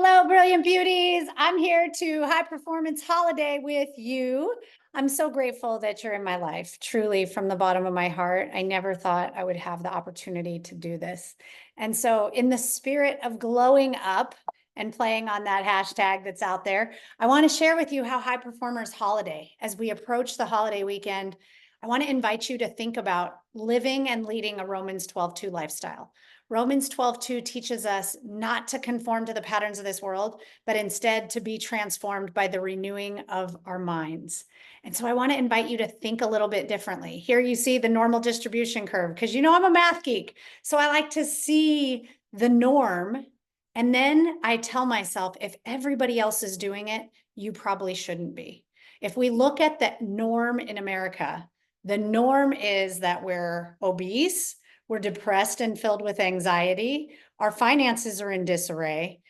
Hello, brilliant beauties. I'm here to High Performance Holiday with you. I'm so grateful that you're in my life, truly from the bottom of my heart. I never thought I would have the opportunity to do this. And so in the spirit of glowing up and playing on that hashtag that's out there, I want to share with you how High Performers Holiday, as we approach the holiday weekend, I want to invite you to think about living and leading a Romans 12:2 lifestyle. Romans 12:2 teaches us not to conform to the patterns of this world, but instead to be transformed by the renewing of our minds. And so I want to invite you to think a little bit differently. Here you see the normal distribution curve, because you know I'm a math geek. So I like to see the norm. And then I tell myself, if everybody else is doing it, you probably shouldn't be. If we look at the norm in America, the norm is that we're obese, we're depressed and filled with anxiety. Our finances are in disarray.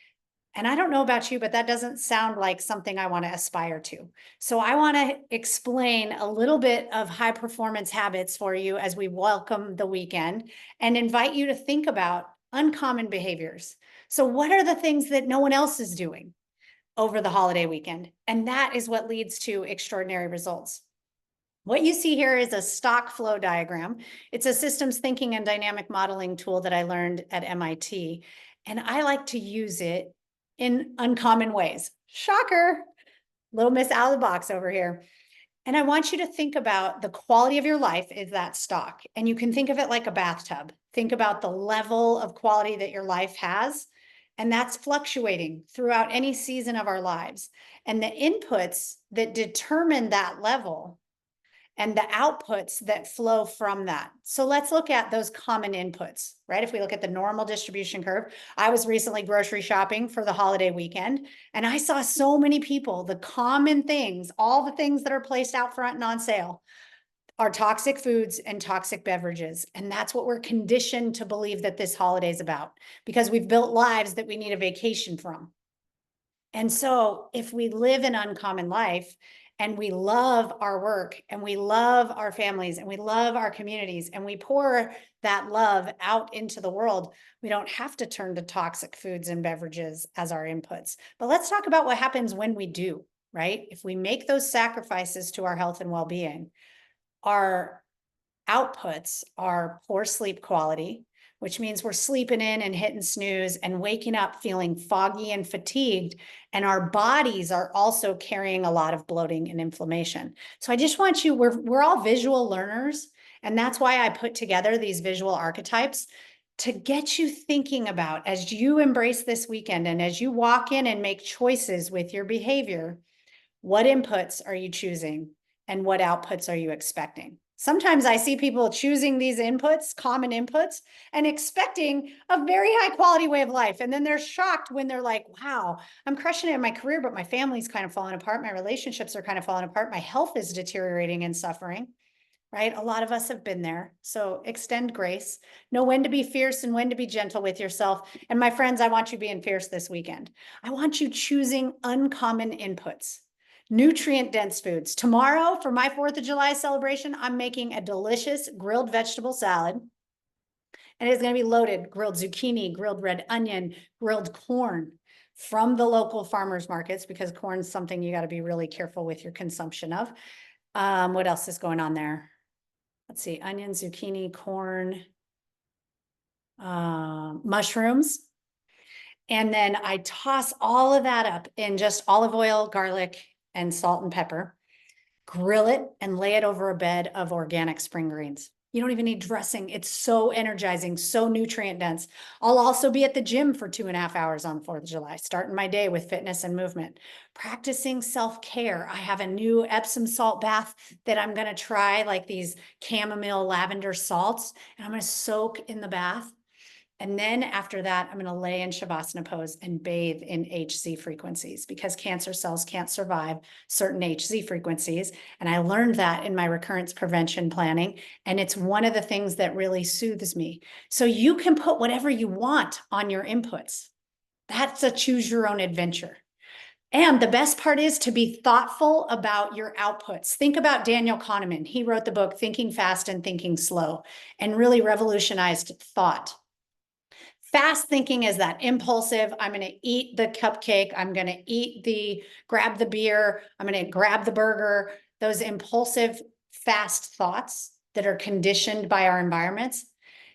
And I don't know about you, but that doesn't sound like something I want to aspire to. So I want to explain a little bit of high performance habits for you as we welcome the weekend and invite you to think about uncommon behaviors. So what are the things that no one else is doing over the holiday weekend? And that is what leads to extraordinary results. What you see here is a stock flow diagram. It's a systems thinking and dynamic modeling tool that I learned at MIT. And I like to use it in uncommon ways. Shocker, little miss out of the box over here. And I want you to think about the quality of your life is that stock. And you can think of it like a bathtub. Think about the level of quality that your life has. And that's fluctuating throughout any season of our lives. And the inputs that determine that level and the outputs that flow from that. So let's look at those common inputs, right? If we look at the normal distribution curve, I was recently grocery shopping for the holiday weekend, and I saw so many people, the common things, all the things that are placed out front and on sale are toxic foods and toxic beverages. And that's what we're conditioned to believe that this holiday is about, because we've built lives that we need a vacation from. And so if we live an uncommon life, and we love our work and we love our families and we love our communities and we pour that love out into the world, we don't have to turn to toxic foods and beverages as our inputs. But let's talk about what happens when we do, right? If we make those sacrifices to our health and well-being, our outputs are poor sleep quality, which means we're sleeping in and hitting snooze and waking up feeling foggy and fatigued. And our bodies are also carrying a lot of bloating and inflammation. So I just want you, we're all visual learners. And that's why I put together these visual archetypes to get you thinking about, as you embrace this weekend and as you walk in and make choices with your behavior, what inputs are you choosing and what outputs are you expecting? Sometimes I see people choosing these inputs, common inputs, and expecting a very high quality way of life. And then they're shocked when they're like, wow, I'm crushing it in my career, but my family's kind of falling apart. My relationships are kind of falling apart. My health is deteriorating and suffering, right? A lot of us have been there. So extend grace. Know when to be fierce and when to be gentle with yourself. And my friends, I want you being fierce this weekend. I want you choosing uncommon inputs. Nutrient-dense foods. Tomorrow, for my 4th of July celebration, I'm making a delicious grilled vegetable salad. And it's going to be loaded grilled zucchini, grilled red onion, grilled corn from the local farmers markets, because corn is something you got to be really careful with your consumption of. What else is going on there? Let's see, onion, zucchini, corn, mushrooms. And then I toss all of that up in just olive oil, garlic, and salt and pepper, grill it and lay it over a bed of organic spring greens. You don't even need dressing. It's so energizing, so nutrient dense. I'll also be at the gym for 2.5 hours on the 4th of July, starting my day with fitness and movement, practicing self-care. I have a new Epsom salt bath that I'm going to try, like these chamomile lavender salts, and I'm going to soak in the bath. And then after that, I'm going to lay in Shavasana pose and bathe in HZ frequencies, because cancer cells can't survive certain HZ frequencies. And I learned that in my recurrence prevention planning. And it's one of the things that really soothes me. So you can put whatever you want on your inputs. That's a choose your own adventure. And the best part is to be thoughtful about your outputs. Think about Daniel Kahneman. He wrote the book Thinking Fast and Thinking Slow and really revolutionized thought. Fast thinking is that impulsive, I'm going to eat the cupcake, I'm going to grab the beer, I'm going to grab the burger, those impulsive, fast thoughts that are conditioned by our environments.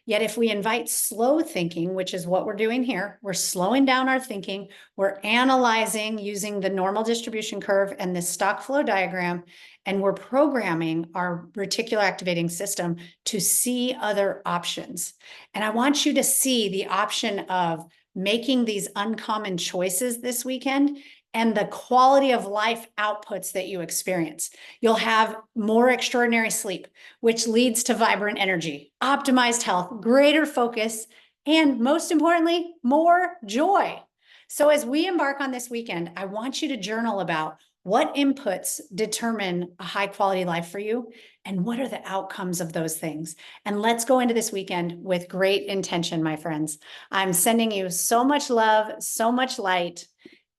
Yet if we invite slow thinking, which is what we're doing here, we're slowing down our thinking, we're analyzing using the normal distribution curve and the stock flow diagram, and we're programming our reticular activating system to see other options. And I want you to see the option of making these uncommon choices this weekend and the quality of life outputs that you experience. You'll have more extraordinary sleep, which leads to vibrant energy, optimized health, greater focus, and most importantly, more joy. So as we embark on this weekend, I want you to journal about what inputs determine a high quality life for you and what are the outcomes of those things. And let's go into this weekend with great intention, my friends. I'm sending you so much love, so much light,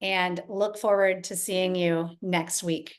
and look forward to seeing you next week.